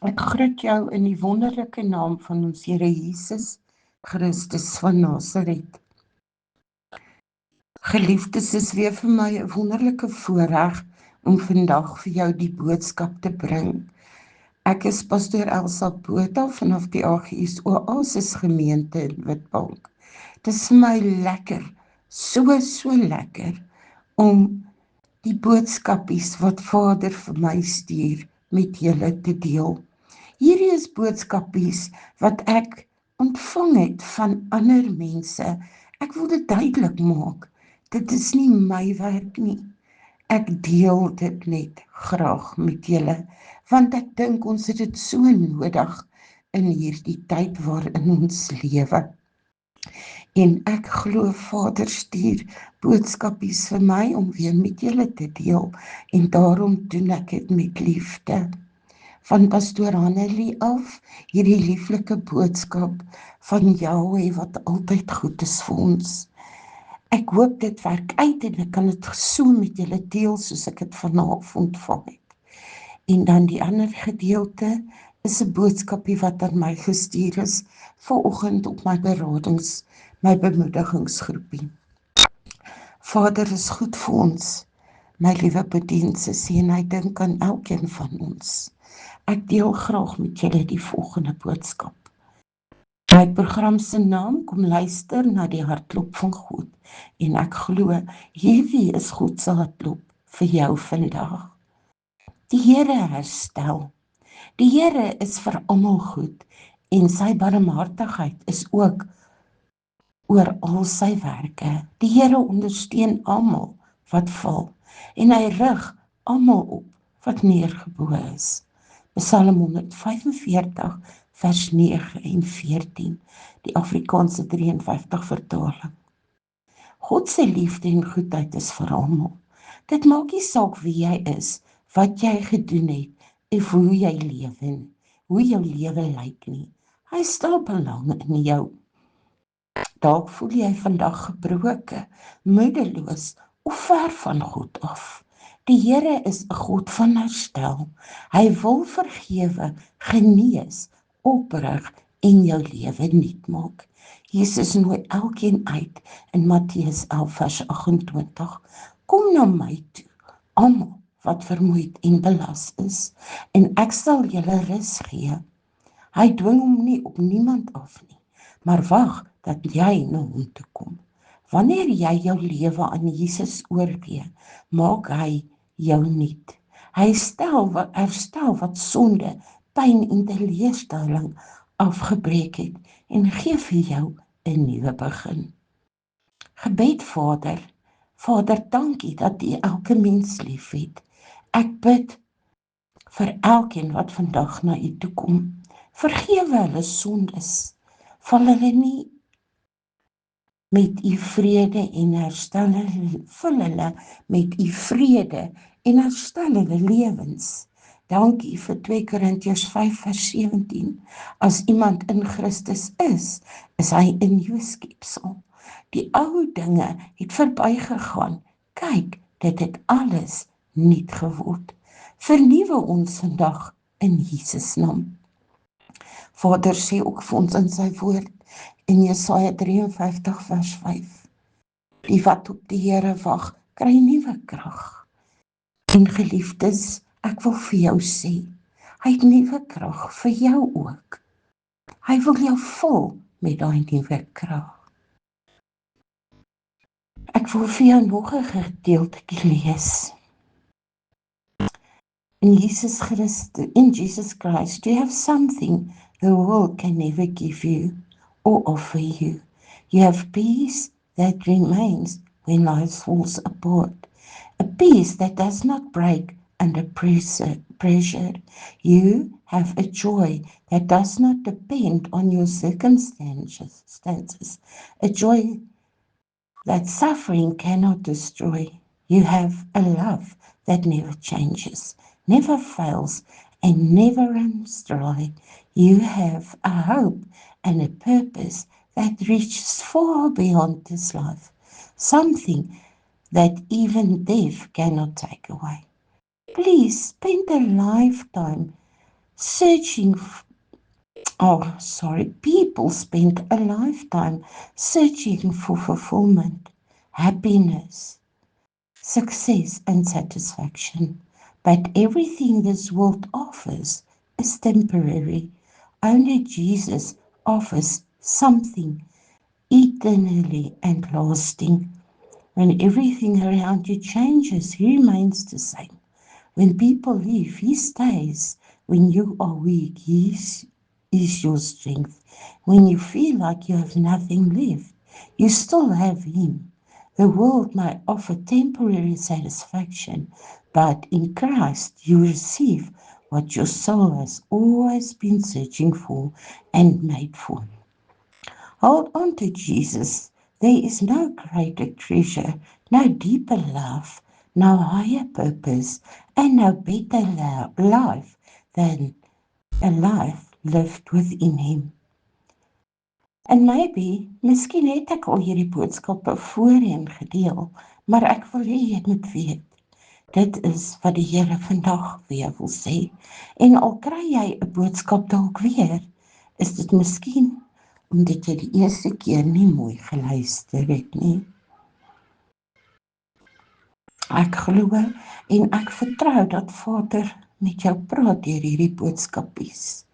Ek groet jou in die wonderlike naam van ons Here Jesus Christus van Nasaret. Geliefdes, is weer vir my 'n wonderlike voorreg om vandag vir jou die boodskap te bring. Ek is pastoor Elsa Botha vanaf die AGS Oasis gemeente in Witbank. Dit is vir my lekker, so lekker om die boodskapies wat Vader vir my stuur met julle te deel. Hierdie is boodskapies wat ek ontvang het van ander mense. Ek wil dit duidelik maak. Dit is nie my werk nie. Ek deel dit net graag met julle, want ek dink ons het dit so nodig in hierdie tyd waarin ons lewe. En ek glo Vader stuur boodskapies vir my om weer met julle te deel, en daarom doen ek dit met liefde. Van pastoor Hanelie af, hierdie lieflike boodskap van Jahweh wat altyd goed is vir ons. Ek hoop dit werk uit en ek kan dit so met julle deel soos ek dit vanavond ontvang het. En dan die ander gedeelte is 'n boodskapie wat aan my gestuur is vanoggend op my beradings, my bemoedigingsgroepie. Vader is goed vir ons, my liewe bedienste, sê, en hy dink aan elkeen van ons. Ek deel graag met julle die volgende boodskap. My program se naam, kom luister na die hartklop van God, en ek glo, hierdie is God se hartklop vir jou vandag. Die Here herstel. Die Here is vir almal goed, en sy barmhartigheid is ook oor al sy werke. Die Here ondersteun almal wat val, en hy rig almal op wat neergebo is. Psalm 145 vers 9 en 14, die Afrikaanse 53 vertaling. God se liefde en goedheid is vir almal. Dit maak nie saak wie jy is, wat jy gedoen het, of hoe jy lewe, hoe jou lewe lyk nie. Hy stel belang in jou. Dalk voel jy vandag gebroke, moedeloos of ver van God af. Die Here is 'n God van herstel. Hy wil vergewe, genees, oprig en jou lewe nuut maak. Jesus nooi elkeen uit in Matteus 11 vers 28. Kom na my toe, almal wat vermoeid en belas is, en ek sal julle rus gee. Hy dwing hom nie op niemand af nie, maar wag dat jy na hom toe kom. Wanneer jy jou lewe aan Jesus oorgee, maak hy jou nuut. Hy herstel wat sonde, pyn en teleurstelling afgebreek het en gee vir jou 'n nuwe begin. Gebed. Vader, dankie dat U elke mens liefhet. Ek bid vir elkeen wat vandag na U toe kom. Vergewe hulle sondes. Val hulle nie met U vrede en herstel hulle met U vrede en herstel hulle lewens. Dankie vir 2 Korintiërs 5 vers 17. As iemand in Christus is hy 'n nuwe skepsel. Die ou dinge het verbygegaan. Kyk, dit het alles nuut geword. Vernuwe ons vandag in Jesus naam. Vader sê ook vir ons in sy woord in Jesaja 53 vers 5. Die wat op die Here wag, kry nuwe krag. En geliefdes, ek wil vir jou sê, hy het nuwe krag vir jou ook. Hy wil jou vul met daai nuwe krag. Ek wil vir jou nog 'n gedeeltjie lees. In Jesus Christ, you have something the world can never give you or offer you. You have peace that remains when life falls apart. A peace that does not break under pressure. You have a joy that does not depend on your circumstances. A joy that suffering cannot destroy. You have a love that never changes, never fails, and never runs dry. You have a hope and a purpose that reaches far beyond this life, something that even death cannot take away. Please spend a lifetime searching people spend a lifetime searching for fulfillment, happiness, success, and satisfaction. But everything this world offers is temporary. Only Jesus offers something eternally and lasting. When everything around you changes, He remains the same. When people leave, He stays. When you are weak, is your strength. When you feel like you have nothing left, you still have Him. The world may offer temporary satisfaction, but in Christ you receive what your soul has always been searching for and made for. Hold on to Jesus. There is no greater treasure, no deeper love, no higher purpose, and no better life than a life lived within Him. En miskien het ek al hierdie boodskappe voorheen gedeel, maar ek wil hê jy moet weet, dit is wat die Here vandag weer wil sê. En al kry jy 'n boodskap dalk weer, is dit miskien omdat jy die eerste keer nie mooi geluister het nie. Ek glo en ek vertrou dat Vader met jou praat deur hierdie boodskapies.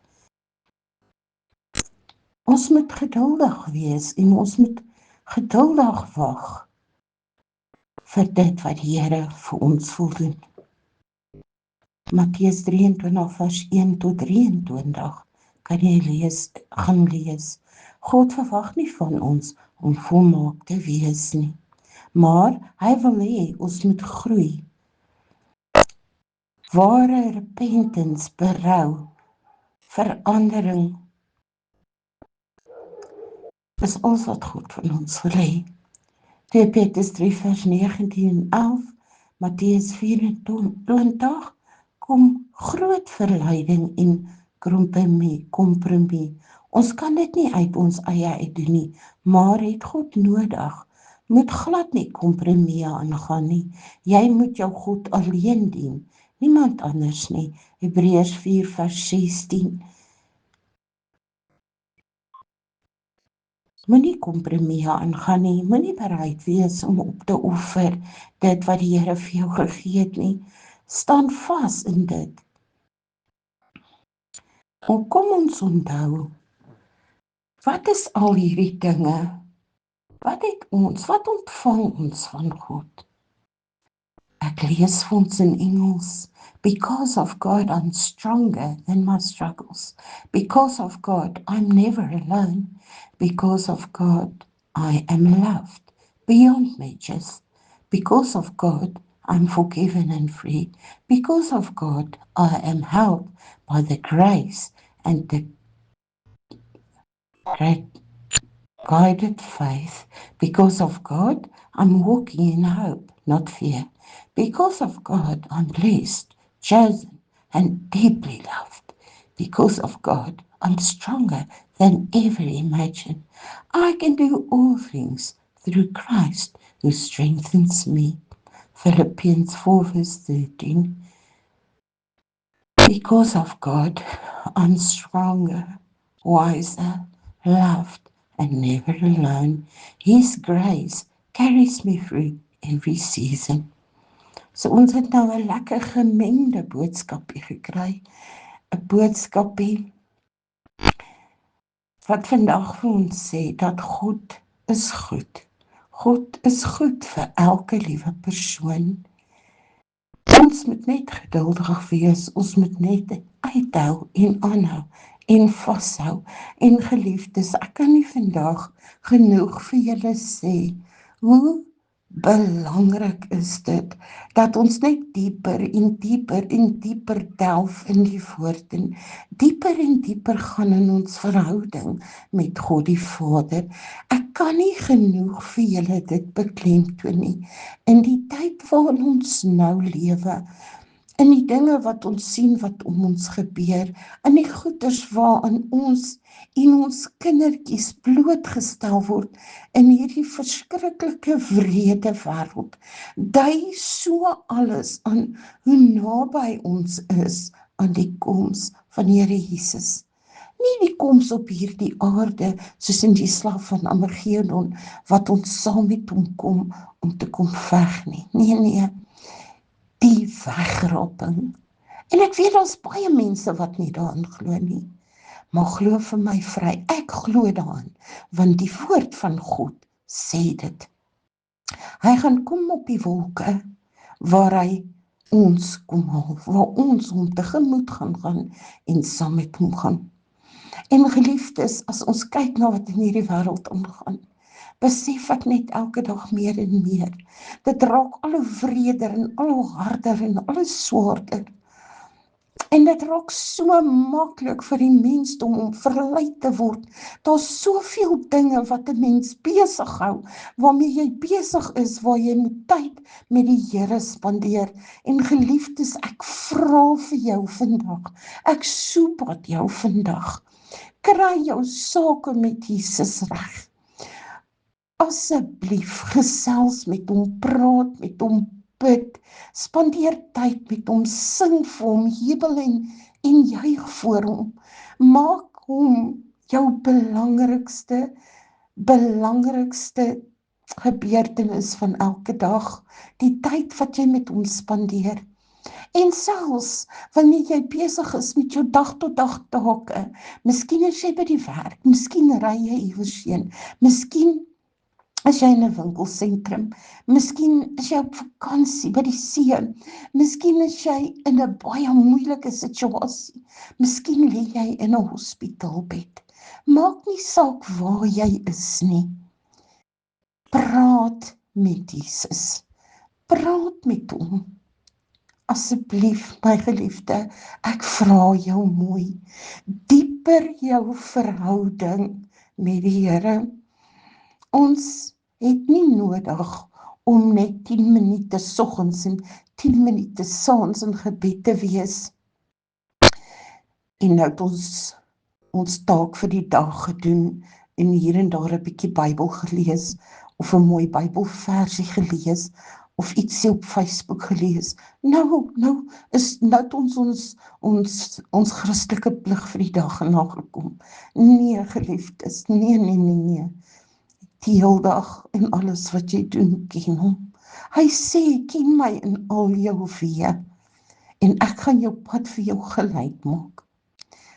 Ons moet geduldig wees en ons moet geduldig wag vir dit wat die Here vir ons wil doen. Matteus 23 vers 1 tot 23 kan jy gaan lees. God verwag nie van ons om volmaak te wees nie, maar hy wil hê ons moet groei. Ware repentance, berou, verandering is alles wat God van ons wil hê. 2 Petrus 3 vers 19 en 11, Matteus 24, kom groot verleiding en kompromie. Ons kan dit nie uit ons eie uit doen nie, maar het God nodig. Moet glad nie kompromie aangaan nie. Jy moet jou God alleen dien, niemand anders nie. Hebreërs 4 vers 16. Moenie kompromie aangaan nie, moenie bereid wees om op te offer dit wat die Here vir jou gegee het nie. Staan vas in dit. En kom ons onthou, wat is al hierdie dinge? Wat ontvang ons van God? Ek lees vir ons in Engels. Because of God, I'm stronger than my struggles. Because of God, I'm never alone. Because of God, I am loved beyond measures. Because of God, I'm forgiven and free. Because of God, I am held by the grace and the great guided faith. Because of God, I'm walking in hope, not fear. Because of God, I'm blessed, chosen, and deeply loved. Because of God, I'm stronger than ever imagined. I can do all things through Christ who strengthens me. Philippians 4 verse 13. Because of God, I'm stronger, wiser, loved, and never alone. His grace carries me through every season. So ons het nou 'n lekker gemengde boodskapie gekry. 'n Boodskapie wat vandag vir ons sê dat God is goed. God is goed vir elke liewe persoon. Ons moet net geduldig wees, ons moet net uithou en aanhou en vashou. En geliefdes, ek kan nie vandag genoeg vir julle sê hoe belangrik is dit dat ons net dieper en dieper en dieper delf in die woord en dieper gaan in ons verhouding met God die Vader. Ek kan nie genoeg vir julle dit beklemtoon nie. In die tyd waarin ons nou lewe, in die dinge wat ons sien wat om ons gebeur, in die goeders waarin ons en ons kindertjies blootgestel word in hierdie verskriklike wrede wêreld, dui so alles aan hoe naby ons is aan die koms van die Here Jesus. Nie die koms op hierdie aarde, soos in die slag van Armageddon, wat ons saam met hom kom, om te kom veg nie. Nee, die wegraping. En ek weet, daar's baie mense wat nie daarin glo nie. Maar glo vir my vry, ek glo daarin, want die woord van God sê dit. Hy gaan kom op die wolke, waar hy ons kom haal, waar ons hom tegemoet gaan en saam met hom gaan. En geliefdes, as ons kyk na wat in hierdie wêreld aangaan, besef ek net elke dag meer en meer. Dit raak al hoe wreder en al hoe harder en al hoe swaarder. En dit raak so maklik vir die mensdom om verlei te word. Daar's soveel dinge wat 'n mens besig hou, waarmee jy besig is, waar jy moet tyd met die Here spandeer. En geliefdes, ek vra vir jou vandag, ek soebat jou vandag, kry jou sake met Jesus reg. Asseblief, gesels met hom, praat met hom, bid, spandeer tyd met hom, sing vir hom, jubel en juig voor hom. Maak hom jou belangrikste gebeurtenis van elke dag, die tyd wat jy met hom spandeer. En selfs wanneer jy besig is met jou dag tot dag take, miskien is jy by die werk, miskien ry jy iewers heen, miskien is jy in 'n winkelsentrum, miskien is jy op vakansie by die see, miskien is jy in 'n baie moeilike situasie, miskien lê jy in 'n hospitaalbed. Maak nie saak waar jy is nie. Praat met Jesus. Praat met hom. Asseblief, my geliefde, ek vra jou mooi, dieper jou verhouding met die Here. Ons het nie nodig om net 10 minute soggens en 10 minute saans in gebed te wees. En nou het ons taak vir die dag gedoen en hier en daar 'n bietjie Bybel gelees of 'n mooi Bybelversie gelees of ietsie op Facebook gelees. Nou het ons Christelike plig vir die dag nagekom. Nee, geliefdes, nee. Die hele dag en alles wat jy doen, ken hom. Hy sê, ken my in al jou weë, en ek gaan jou pad vir jou gelyk maak.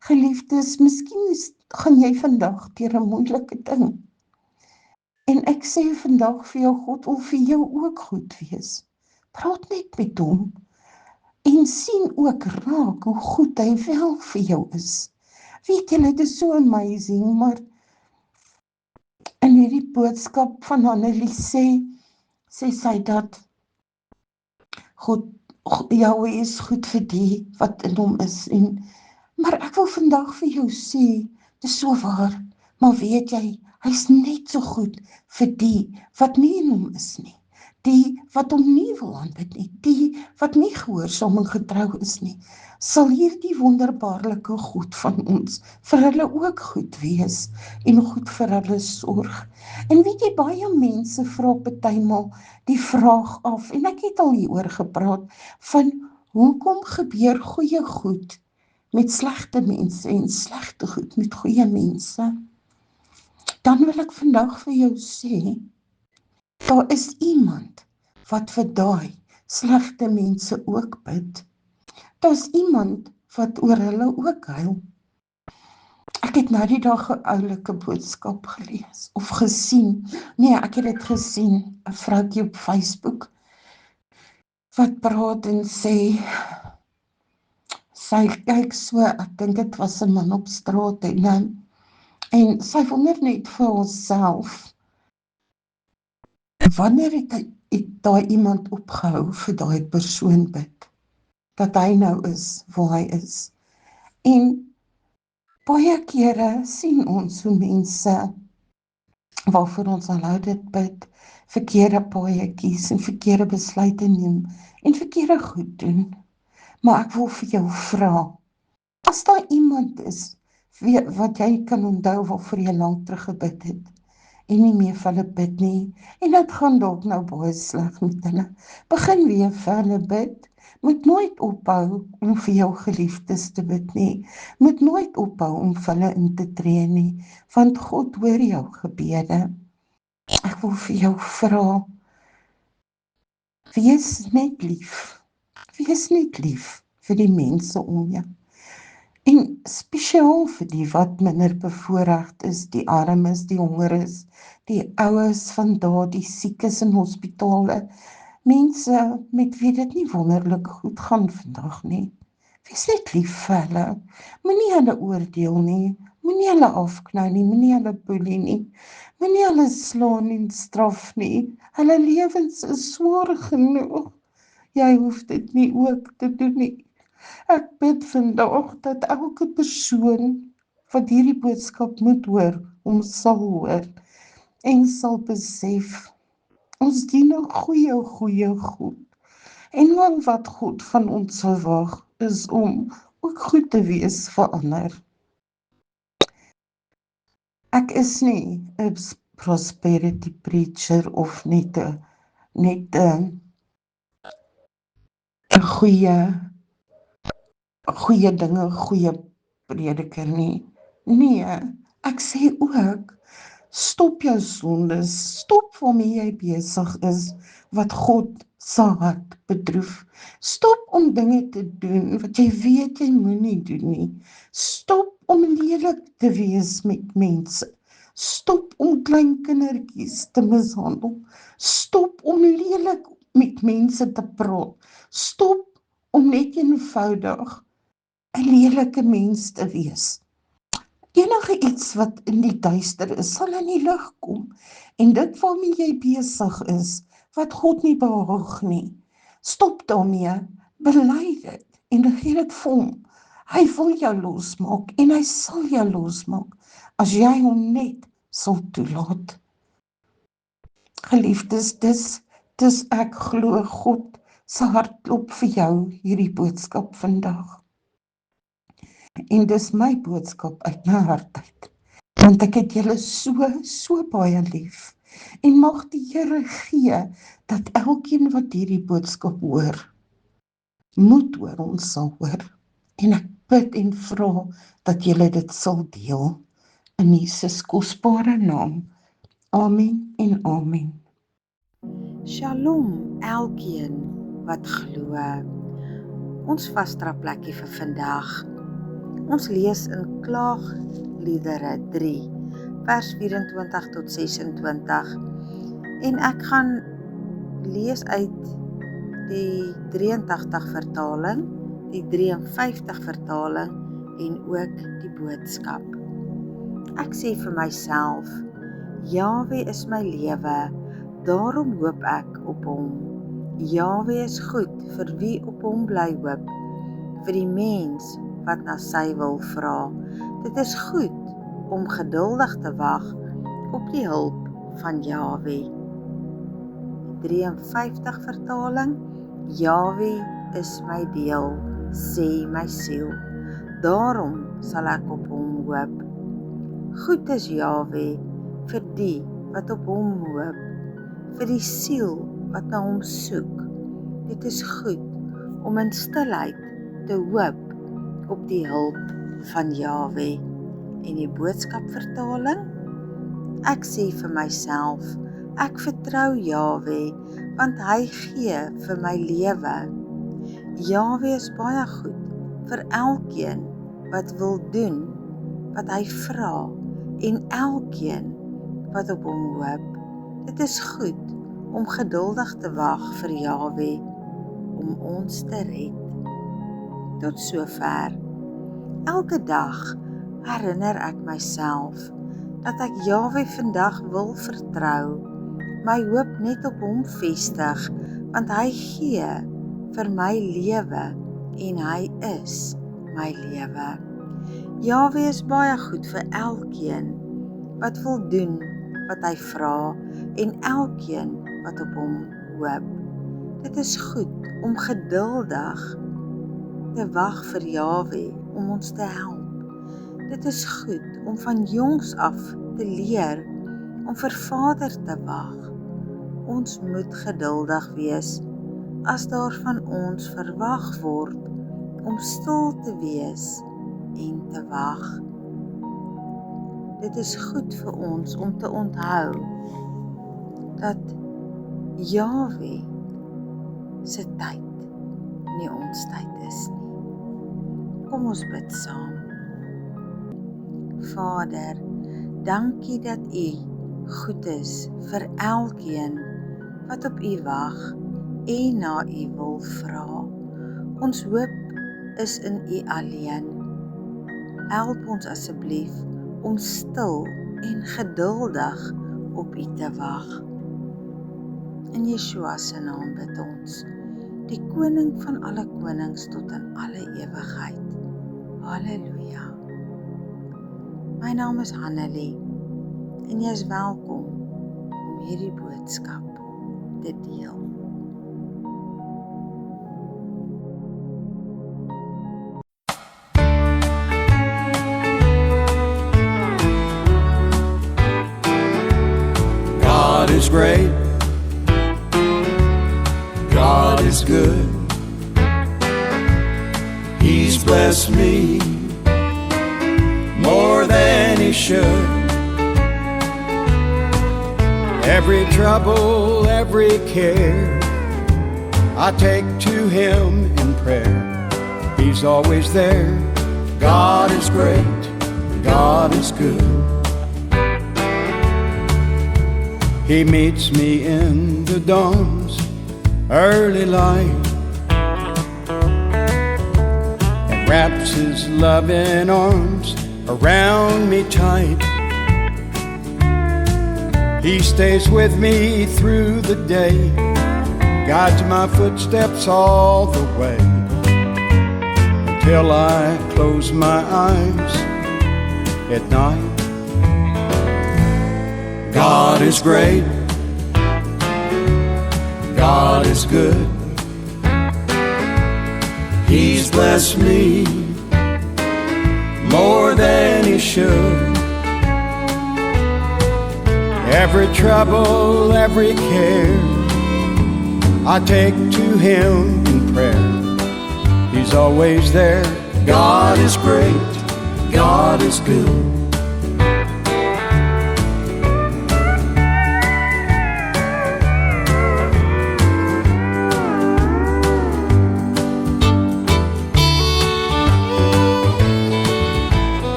Geliefdes, miskien gaan jy vandag deur 'n moeilike ding. En ek sê vandag vir jou, God wil vir jou ook goed wees. Praat net met hom, en sien ook raak hoe goed hy wel vir jou is. Weet julle, dit is so amazing, maar in hierdie boodskap van Annelies sê sy dat Jahweh is goed vir die wat in hom is. Maar ek wil vandag vir jou sê, dit is so waar, maar weet jy, hy's net so goed vir die wat nie in hom is nie. Die wat hom nie wil aanbid nie, die wat nie gehoorsaam en getrou is nie, sal hierdie wonderbaarlike God van ons vir hulle ook goed wees en goed vir hulle sorg. En weet jy, baie mense vra partymal die vraag af, en ek het al hieroor gepraat, van hoekom gebeur goeie goed met slegte mense en slegte goed met goeie mense? Dan wil ek vandag vir jou sê, daar is iemand wat vir daai slegte mense ook bid. Daar's iemand wat oor hulle ook huil. Ek het nou die dag 'n oulike boodskap gelees of gesien. Nee, ek het dit gesien, 'n vroutjie op Facebook wat praat en sê, sy kyk so, ek dink dit was 'n man op straat en sy wonder net vir haarself, wanneer het daai iemand opgehou vir daai persoon bid, dat hy nou is waar hy is. En baie kere sien ons hoe mense waarvoor ons aanhou dit bid, verkeerde paaie kies en verkeerde besluite neem en verkeerde goed doen. Maar ek wil vir jou vra, as daar iemand is wat jy kan onthou waarvoor jy lank terug gebid het en nie meer vir hulle bid nie, en dit gaan dalk nou baie sleg met hulle, begin weer vir hulle bid, Moet nooit ophou om vir jou geliefdes te bid nie. Moet nooit ophou om vir hulle in te tree nie, want God hoor jou gebede. Ek wil vir jou vra, wees net lief. Wees net lief vir die mense om jou. En spesiaal vir die wat minder bevoorregd is, die armes, die hongeres, die oues van daardie siekes in hospitale, mense met wie dit nie wonderlik goed gaan vandag nie. Wees net lief vir hulle. Moenie hulle oordeel nie. Moenie hulle afknou nie. Moenie hulle boelie nie. Moenie hulle slaan en straf nie. Hulle lewens is swaar genoeg. Jy hoef dit nie ook te doen nie. Ek bid vandag dat elke persoon wat hierdie boodskap moet hoor, sal hoor en sal besef, ons dien 'n goeie God. En al wat God van ons verwag, is om ook goed te wees vir ander. Ek is nie 'n prosperity preacher of net 'n goeie dinge, goeie prediker nie. Nee, ek sê ook, stop jou sondes, stop waarmee jy besig is, wat God se hart bedroef. Stop om dinge te doen wat jy weet jy moenie doen nie. Stop om lelik te wees met mense. Stop om klein kindertjies te mishandel. Stop om lelik met mense te praat. Stop om net eenvoudig 'n lelike mens te wees. Enige iets wat in die duister is, sal in die lig kom. En dit waarmee jy besig is, wat God nie behaag nie, stop daarmee, bely dit en gee dit vir hom. Hy wil jou losmaak en hy sal jou losmaak as jy hom net sal toelaat. Geliefdes, dis ek glo God se hartklop vir jou hierdie boodskap vandag. En dis my boodskap uit my hart uit. Want ek het julle so baie lief. En mag die Here gee dat elkeen wat hierdie boodskap hoor, moet hoor, ons sal hoor. En ek bid en vra dat julle dit sal deel in Jesus kosbare naam. Amen en amen. Shalom elkeen wat glo. Ons vasdraplekkie vir vandag. Ons lees in Klaagliedere 3, vers 24 tot 26. En ek gaan lees uit die 83 vertaling, die 53 vertaling en ook die boodskap. Ek sê vir myself, Jahwe is my lewe, daarom hoop ek op hom. Jahwe is goed vir wie op hom bly hoop, vir die mens wat na sy wil vra. Dit is goed om geduldig te wag op die hulp van Jahwe. 53 vertaling, Jahwe is my deel, sê my siel, daarom sal ek op hom hoop. Goed is Jahwe vir die wat op hom hoop, vir die siel wat na hom soek. Dit is goed om in stilheid te hoop op die hulp van Jahwe. En die boodskapvertaling, ek sê vir myself, ek vertrou Jahwe, want hy gee vir my lewe. Jahwe is baie goed vir elkeen wat wil doen wat hy vra en elkeen wat op hom hoop. Dit is goed om geduldig te wag vir Jahwe om ons te red. Tot sover. Elke dag herinner ek myself dat ek Jahwe vandag wil vertrou, my hoop net op hom vestig, want hy gee vir my lewe en hy is my lewe. Jahwe is baie goed vir elkeen wat wil doen wat hy vra en elkeen wat op hom hoop. Dit is goed om geduldig te wag vir Jahwe om ons te help. Dit is goed om van jongs af te leer om vir Vader te wag. Ons moet geduldig wees as daar van ons verwag word om stil te wees en te wag. Dit is goed vir ons om te onthou dat Jahwe se tyd nie ons tyd is nie. Kom ons bid saam. Vader, dankie dat U goed is vir elkeen wat op U wag en na U wil vra. Ons hoop is in U alleen. Help ons asseblief om stil en geduldig op U te wag. In Yeshua se naam bid ons, die koning van alle konings tot in alle ewigheid. Halleluja. My naam is Hannelie en jy is welkom om hierdie boodskap te deel. God is great. God is good. He's blessed me more than He should. Every trouble, every care, I take to Him in prayer. He's always there. God is great. God is good. He meets me in the dawn's early light and wraps His loving arms around me tight. He stays with me through the day, guides my footsteps all the way, until I close my eyes at night. God is great. God is good. He's blessed me more than He should. Every trouble, every care, I take to Him in prayer. He's always there. God is great. God is good.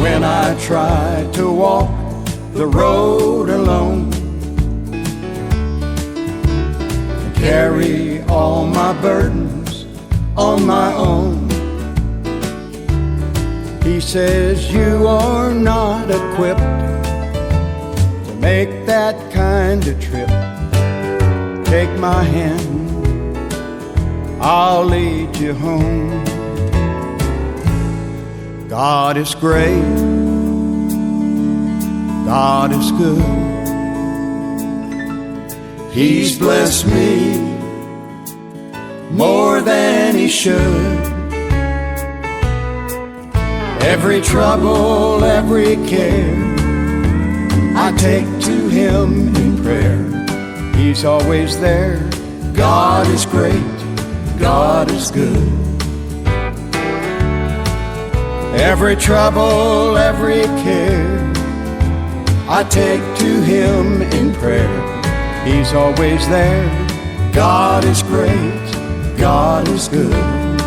When I try to walk the road alone and carry all my burdens on my own, He says you are not equipped to make that kind of trip. Take my hand, I'll lead you home. God is great. God is good. He's blessed me more than He should. Every trouble, every care, I take to Him in prayer. He's always there. God is great. God is good. Every trouble, every care, I take to Him in prayer. He's always there. God is great. God is good.